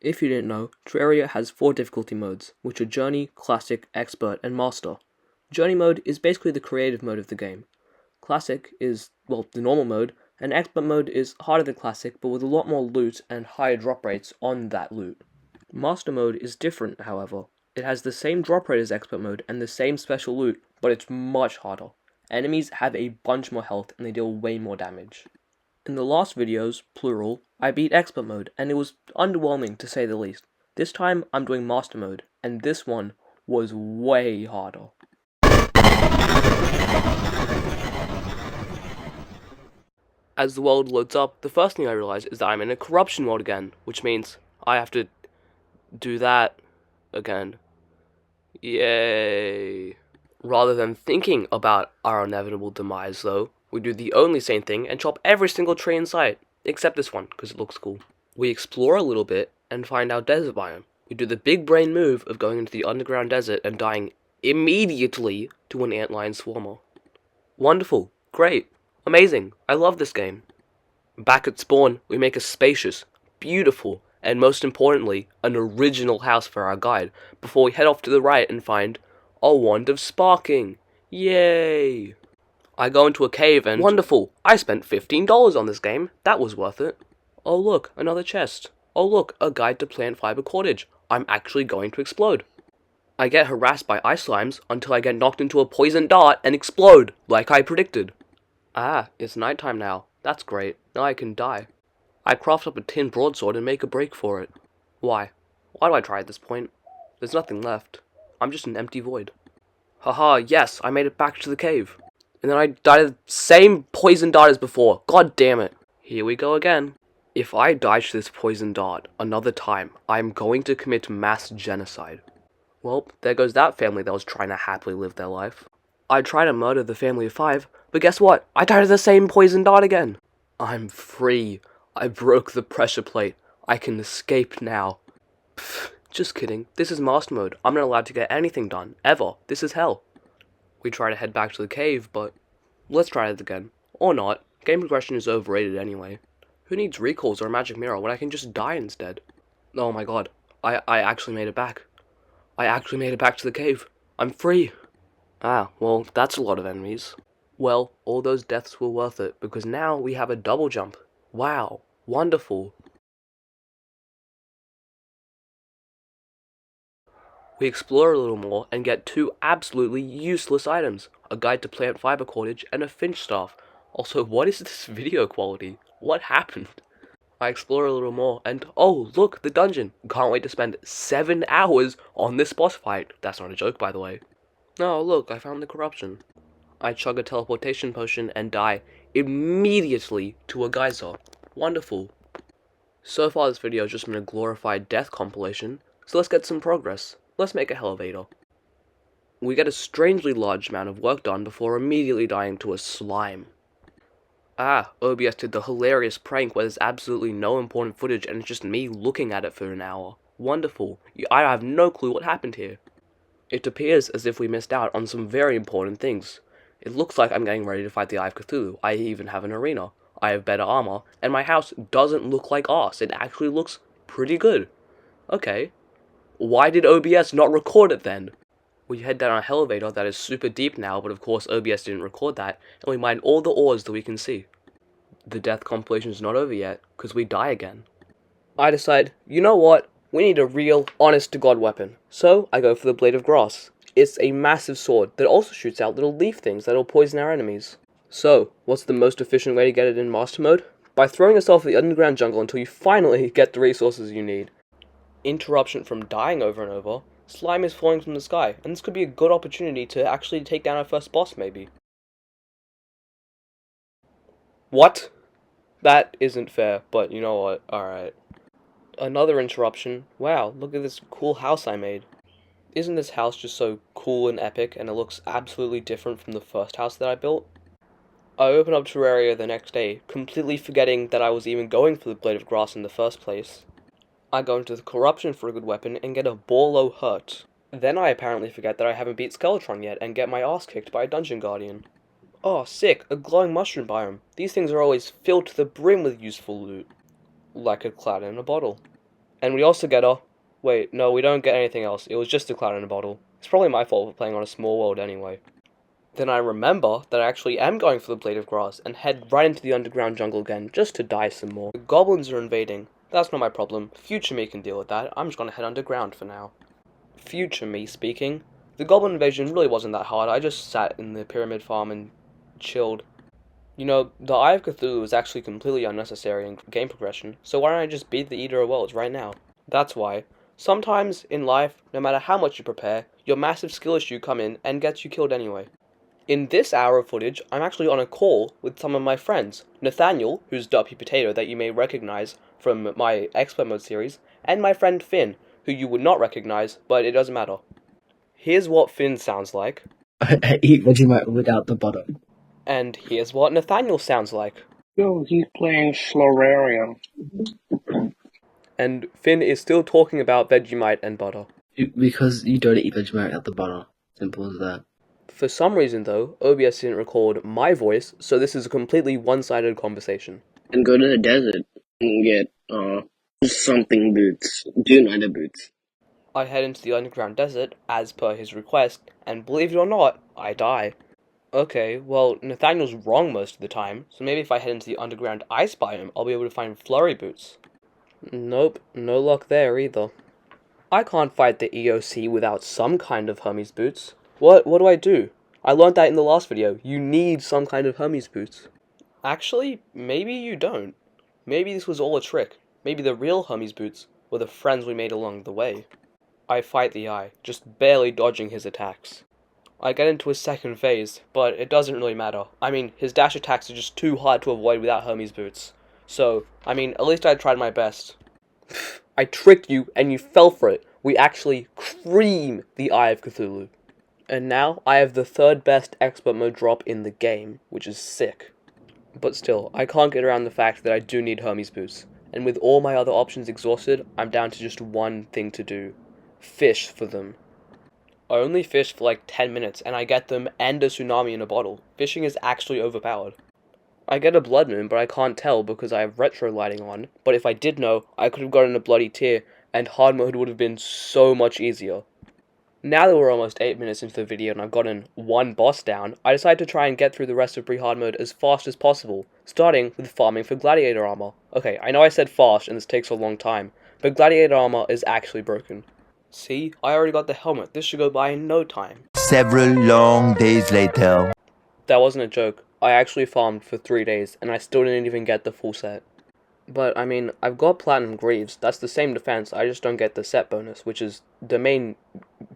If you didn't know, Terraria has 4 difficulty modes, which are Journey, Classic, Expert, and Master. Journey mode is basically the creative mode of the game. Classic is, well, the normal mode, and Expert mode is harder than Classic, but with a lot more loot and higher drop rates on that loot. Master mode is different, however. It has the same drop rate as Expert mode and the same special loot, but it's much harder. Enemies have a bunch more health and they deal way more damage. In the last videos, plural, I beat Expert mode, and it was underwhelming to say the least. This time, I'm doing Master mode, and this one was way harder. As the world loads up, the first thing I realize is that I'm in a corruption mode again, which means I have to do that again. Yay. Rather than thinking about our inevitable demise, though, we do the only sane thing and chop every single tree in sight, except this one, because it looks cool. We explore a little bit and find our desert biome. We do the big brain move of going into the underground desert and dying immediately to an antlion swarmer. Wonderful, great, amazing, I love this game. Back at spawn, we make a spacious, beautiful, and most importantly, an original house for our guide, before we head off to the right and find a wand of sparking. Yay! I go into a cave and wonderful! I spent $15 on this game. That was worth it. Oh look, another chest. Oh look, a guide to plant fiber cordage. I'm actually going to explode. I get harassed by ice slimes until I get knocked into a poison dart and explode, like I predicted. Ah, it's nighttime now. That's great. Now I can die. I craft up a tin broadsword and make a break for it. Why? Why do I try at this point? There's nothing left. I'm just an empty void. Haha, yes, I made it back to the cave. And then I died of the same poison dart as before. God damn it. Here we go again. If I die to this poison dart another time, I'm going to commit mass genocide. Well, there goes that family that was trying to happily live their life. I try to murder the family of 5, but guess what? I died of the same poison dart again. I'm free. I broke the pressure plate. I can escape now. Pfft, just kidding. This is Master mode. I'm not allowed to get anything done, ever. This is hell. We try to head back to the cave, but let's try it again. Or not. Game progression is overrated anyway. Who needs recalls or a magic mirror when I can just die instead? Oh my god. I actually made it back. I actually made it back to the cave. I'm free. Ah, well, that's a lot of enemies. Well, all those deaths were worth it, because now we have a double jump. Wow. Wonderful. We explore a little more and get 2 absolutely useless items. A guide to plant fiber cordage and a finch staff. Also, what is this video quality? What happened? I explore a little more and oh, look, the dungeon. Can't wait to spend 7 hours on this boss fight. That's not a joke, by the way. Oh, look, I found the corruption. I chug a teleportation potion and die immediately to a geyser. Wonderful. So far this video has just been a glorified death compilation, so let's get some progress. Let's make a elevator. We get a strangely large amount of work done before immediately dying to a slime. Ah, OBS did the hilarious prank where there's absolutely no important footage and it's just me looking at it for an hour. Wonderful. I have no clue what happened here. It appears as if we missed out on some very important things. It looks like I'm getting ready to fight the Eye of Cthulhu. I even have an arena. I have better armor, and my house doesn't look like arse. It actually looks pretty good. Okay. Why did OBS not record it then? We head down a elevator that is super deep now, but of course OBS didn't record that, and we mine all the ores that we can see. The death compilation is not over yet, because we die again. I decide, you know what? We need a real, honest-to-God weapon. So, I go for the Blade of Grass. It's a massive sword that also shoots out little leaf things that'll poison our enemies. So, what's the most efficient way to get it in Master mode? By throwing yourself in the underground jungle until you finally get the resources you need. Interruption from dying over and over. Slime is falling from the sky, and this could be a good opportunity to actually take down our first boss, maybe. What? That isn't fair, but you know what, alright. Another interruption. Wow, look at this cool house I made. Isn't this house just so cool and epic, and it looks absolutely different from the first house that I built? I open up Terraria the next day, completely forgetting that I was even going for the Blade of Grass in the first place. I go into the corruption for a good weapon and get a Borlo hurt. Then I apparently forget that I haven't beat Skeletron yet and get my ass kicked by a dungeon guardian. Oh, sick, a glowing mushroom biome. These things are always filled to the brim with useful loot. Like a cloud in a bottle. And we also get a... Wait, no, we don't get anything else. It was just a cloud in a bottle. It's probably my fault for playing on a small world anyway. Then I remember that I actually am going for the blade of grass and head right into the underground jungle again, just to die some more. The goblins are invading. That's not my problem. Future me can deal with that. I'm just gonna head underground for now. Future me speaking. The goblin invasion really wasn't that hard. I just sat in the pyramid farm and chilled. You know, the Eye of Cthulhu is actually completely unnecessary in game progression, so why don't I just beat the Eater of Worlds right now? That's why. Sometimes in life, no matter how much you prepare, your massive skill issue come in and gets you killed anyway. In this hour of footage, I'm actually on a call with some of my friends. Nathaniel, who's Duppy Potato that you may recognize from my Expert Mode series, and my friend Finn, who you would not recognize, but it doesn't matter. Here's what Finn sounds like. I eat Vegemite without the butter. And here's what Nathaniel sounds like. Yo, he's playing Terraria. And Finn is still talking about Vegemite and butter. Because you don't eat Vegemite without the butter. Simple as that. For some reason though, OBS didn't record my voice, so this is a completely one-sided conversation. And go to the desert and get, something boots. Dune Under boots. I head into the underground desert, as per his request, and believe it or not, I die. Okay, well, Nathaniel's wrong most of the time, so maybe if I head into the underground ice biome, I'll be able to find flurry boots. Nope, no luck there either. I can't fight the EOC without some kind of Hermes boots. What do I do? I learned that in the last video. You need some kind of Hermes boots. Actually, maybe you don't. Maybe this was all a trick. Maybe the real Hermes boots were the friends we made along the way. I fight the Eye, just barely dodging his attacks. I get into his second phase, but it doesn't really matter. I mean, his dash attacks are just too hard to avoid without Hermes boots. So, I mean, at least I tried my best. I tricked you, and you fell for it. We actually cream the Eye of Cthulhu. And now, I have the third best expert mode drop in the game, which is sick. But still, I can't get around the fact that I do need Hermes boots. And with all my other options exhausted, I'm down to just one thing to do. Fish for them. I only fish for like 10 minutes, and I get them and a tsunami in a bottle. Fishing is actually overpowered. I get a blood moon, but I can't tell because I have retro lighting on. But if I did know, I could have gotten a bloody tear, and hard mode would have been so much easier. Now that we're almost 8 minutes into the video and I've gotten one boss down, I decided to try and get through the rest of pre-hard mode as fast as possible, starting with farming for gladiator armor. Okay, I know I said fast and this takes a long time, but gladiator armor is actually broken. See, I already got the helmet. This should go by in no time. Several long days later. That wasn't a joke. I actually farmed for 3 days, and I still didn't even get the full set. But, I mean, I've got Platinum Greaves. That's the same defense, I just don't get the set bonus, which is the main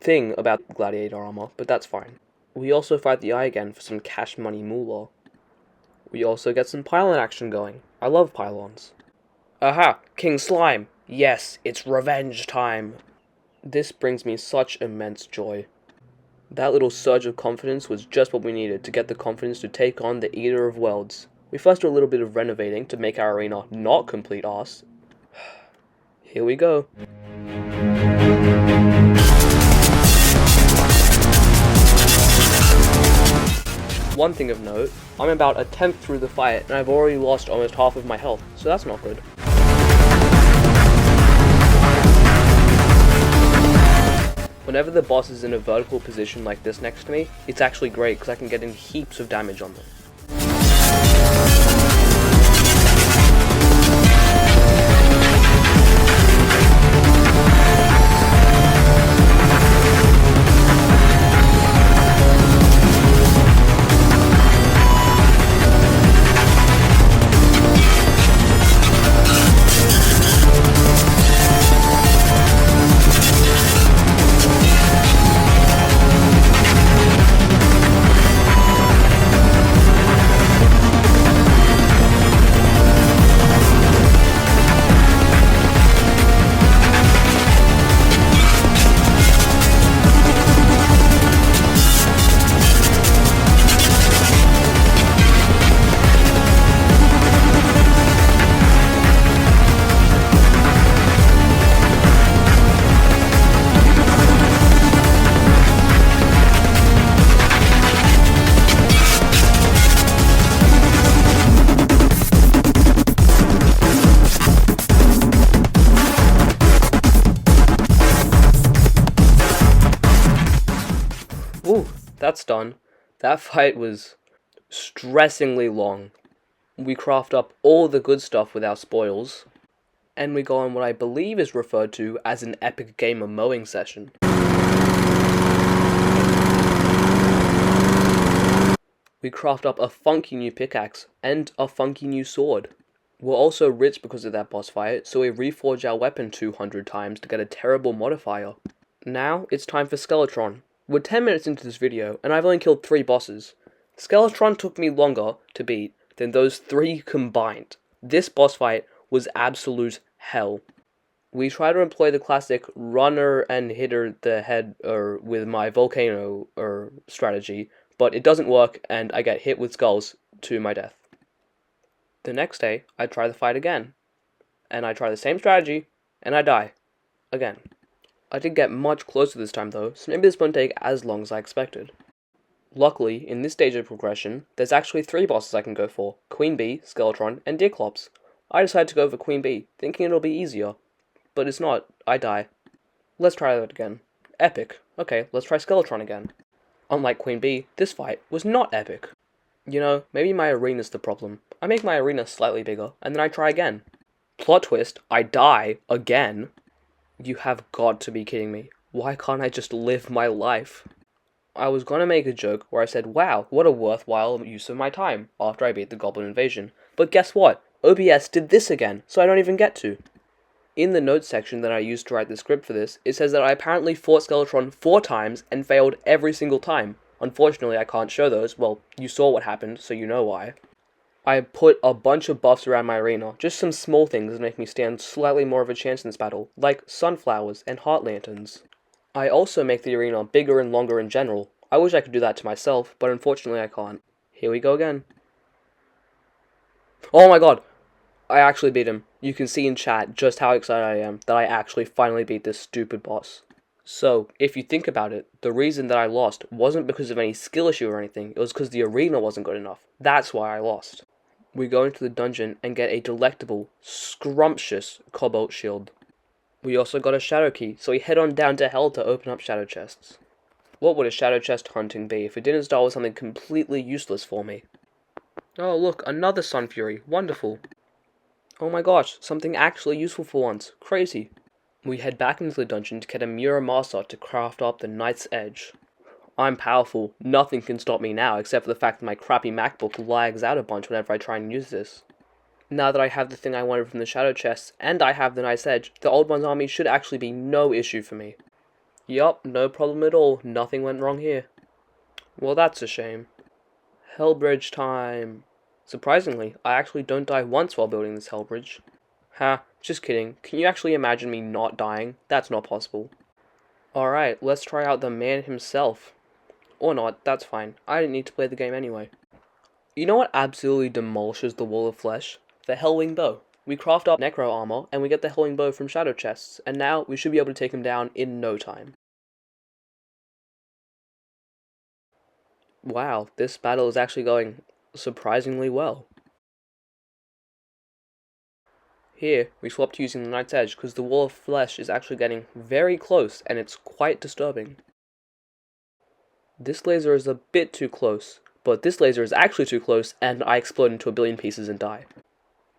thing about gladiator armor, but that's fine. We also fight the Eye again for some cash money moolah. We also get some pylon action going. I love pylons. Aha! King Slime! Yes, it's revenge time! This brings me such immense joy. That little surge of confidence was just what we needed to get the confidence to take on the Eater of Worlds. We first do a little bit of renovating to make our arena not complete arse. Here we go. One thing of note, I'm about 1/10 through the fight and I've already lost almost half of my health, so that's not good. Whenever the boss is in a vertical position like this next to me, it's actually great because I can get in heaps of damage on them. That's done. That fight was stressingly long. We craft up all the good stuff with our spoils, and we go on what I believe is referred to as an epic gamer mowing session. We craft up a funky new pickaxe and a funky new sword. We're also rich because of that boss fight, so we reforge our weapon 200 times to get a terrible modifier. Now it's time for Skeletron. We're 10 minutes into this video, and I've only killed 3 bosses. Skeletron took me longer to beat than those 3 combined. This boss fight was absolute hell. We try to employ the classic runner and hitter the head with my volcano strategy, but it doesn't work and I get hit with skulls to my death. The next day, I try the fight again, and I try the same strategy, and I die. Again. I did get much closer this time though, so maybe this won't take as long as I expected. Luckily, in this stage of progression, there's actually 3 bosses I can go for: Queen Bee, Skeletron, and Diclops. I decided to go for Queen Bee, thinking it'll be easier. But it's not. I die. Let's try that again. Epic. Okay, let's try Skeletron again. Unlike Queen Bee, this fight was not epic. You know, maybe my arena's the problem. I make my arena slightly bigger, and then I try again. Plot twist, I die again. You have got to be kidding me. Why can't I just live my life? I was gonna make a joke where I said, wow, what a worthwhile use of my time, after I beat the Goblin Invasion. But guess what? OBS did this again, so I don't even get to. In the notes section that I used to write the script for this, it says that I apparently fought Skeletron 4 times and failed every single time. Unfortunately, I can't show those. Well, you saw what happened, so you know why. I put a bunch of buffs around my arena, just some small things that make me stand slightly more of a chance in this battle, like sunflowers and heart lanterns. I also make the arena bigger and longer in general. I wish I could do that to myself, but unfortunately I can't. Here we go again. Oh my god! I actually beat him. You can see in chat just how excited I am that I actually finally beat this stupid boss. So, if you think about it, the reason that I lost wasn't because of any skill issue or anything, it was because the arena wasn't good enough. That's why I lost. We go into the dungeon and get a delectable, scrumptious cobalt shield. We also got a shadow key, so we head on down to hell to open up shadow chests. What would a shadow chest hunting be if it didn't start with something completely useless for me? Oh look, another Sun Fury, wonderful. Oh my gosh, something actually useful for once, crazy. We head back into the dungeon to get a Mirror Master to craft up the Knight's Edge. I'm powerful, nothing can stop me now except for the fact that my crappy MacBook lags out a bunch whenever I try and use this. Now that I have the thing I wanted from the shadow chests, and I have the Knight's Edge, the Old One's army should actually be no issue for me. Yup, no problem at all, nothing went wrong here. Well, that's a shame. Hellbridge time. Surprisingly, I actually don't die once while building this Hellbridge. Ha, just kidding. Can you actually imagine me not dying? That's not possible. Alright, let's try out the man himself. Or not, that's fine. I didn't need to play the game anyway. You know what absolutely demolishes the Wall of Flesh? The Hellwing Bow. We craft up Necro armor, and we get the Hellwing Bow from shadow chests, and now we should be able to take him down in no time. Wow, this battle is actually going surprisingly well. Here, we swapped using the Knight's Edge because the Wall of Flesh is actually getting very close, and it's quite disturbing. This laser is a bit too close, but this laser is actually too close, and I explode into a billion pieces and die.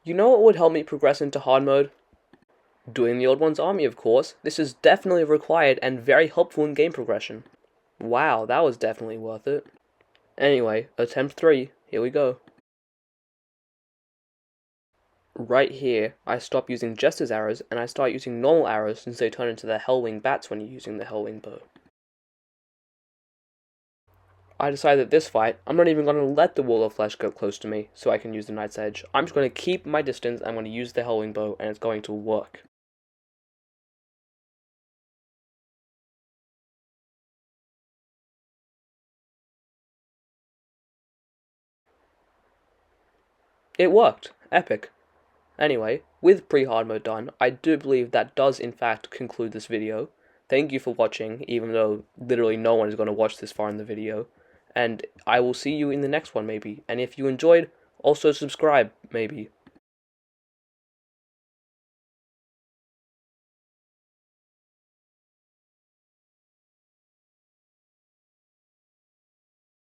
You know what would help me progress into hard mode? Doing the Old One's army, of course. This is definitely required and very helpful in game progression. Wow, that was definitely worth it. Anyway, attempt 3, here we go. Right here, I stop using Jester's arrows, and I start using normal arrows since they turn into the Hellwing bats when you're using the Hellwing bow. I decide that this fight, I'm not even going to let the Wall of Flesh get close to me so I can use the Knight's Edge. I'm just going to keep my distance, I'm going to use the Hellwing bow, and it's going to work. It worked! Epic! Anyway, with pre-hard mode done, I do believe that does in fact conclude this video. Thank you for watching, even though literally no one is going to watch this far in the video. And I will see you in the next one maybe, and if you enjoyed, also subscribe maybe.